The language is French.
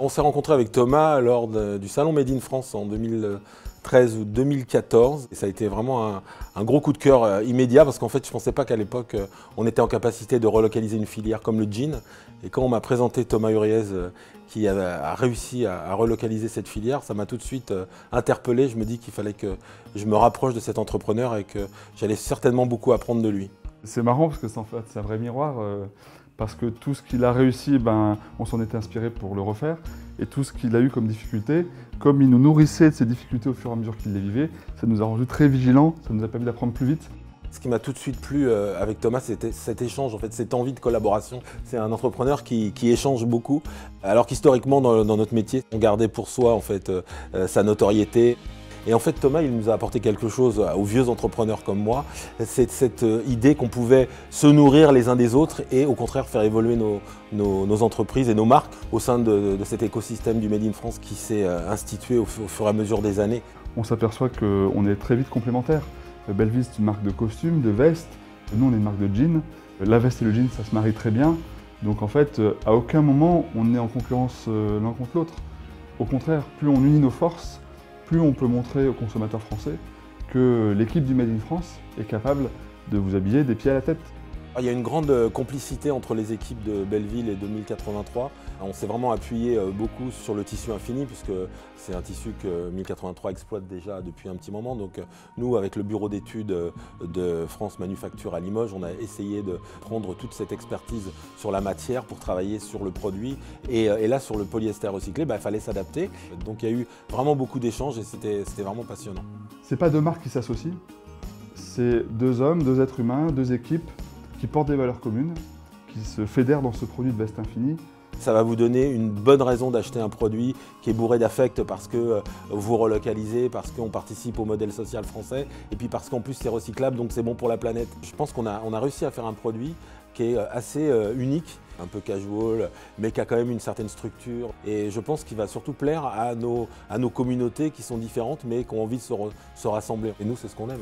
On s'est rencontré avec Thomas lors du salon Made in France en 2013 ou 2014. Et ça a été vraiment un gros coup de cœur immédiat parce qu'en fait je ne pensais pas qu'à l'époque on était en capacité de relocaliser une filière comme le jean. Et quand on m'a présenté Thomas Huriez qui a réussi à relocaliser cette filière, ça m'a tout de suite interpellé. Je me dis qu'il fallait que je me rapproche de cet entrepreneur et que j'allais certainement beaucoup apprendre de lui. C'est marrant parce que c'est en fait c'est un vrai miroir. Parce que tout ce qu'il a réussi, on s'en était inspiré pour le refaire. Et tout ce qu'il a eu comme difficulté, comme il nous nourrissait de ces difficultés au fur et à mesure qu'il les vivait, ça nous a rendus très vigilants, ça nous a permis d'apprendre plus vite. Ce qui m'a tout de suite plu avec Thomas, c'était cet échange, en fait, cette envie de collaboration. C'est un entrepreneur qui échange beaucoup, alors qu'historiquement, dans notre métier, on gardait pour soi en fait, sa notoriété. Et en fait, Thomas, il nous a apporté quelque chose aux vieux entrepreneurs comme moi, c'est cette idée qu'on pouvait se nourrir les uns des autres et au contraire faire évoluer nos entreprises et nos marques au sein de cet écosystème du Made in France qui s'est institué au fur et à mesure des années. On s'aperçoit qu'on est très vite complémentaires. Belleville, c'est une marque de costumes, de vestes. Nous, on est une marque de jeans. La veste et le jean, ça se marie très bien. Donc en fait, à aucun moment, on est en concurrence l'un contre l'autre. Au contraire, plus on unit nos forces, plus on peut montrer aux consommateurs français que l'équipe du Made in France est capable de vous habiller des pieds à la tête. Il y a une grande complicité entre les équipes de Belleville et de 1083. On s'est vraiment appuyé beaucoup sur le tissu infini puisque c'est un tissu que 1083 exploite déjà depuis un petit moment. Donc nous, avec le bureau d'études de France Manufacture à Limoges, on a essayé de prendre toute cette expertise sur la matière pour travailler sur le produit. Et là, sur le polyester recyclé, il fallait s'adapter. Donc il y a eu vraiment beaucoup d'échanges et c'était vraiment passionnant. Ce n'est pas deux marques qui s'associent, c'est deux hommes, deux êtres humains, deux équipes qui portent des valeurs communes, qui se fédèrent dans ce produit de veste infinie. Ça va vous donner une bonne raison d'acheter un produit qui est bourré d'affect parce que vous relocalisez, parce qu'on participe au modèle social français et puis parce qu'en plus c'est recyclable donc c'est bon pour la planète. Je pense qu'on a réussi à faire un produit qui est assez unique, un peu casual, mais qui a quand même une certaine structure. Et je pense qu'il va surtout plaire à nos communautés qui sont différentes mais qui ont envie de se rassembler. Et nous, c'est ce qu'on aime.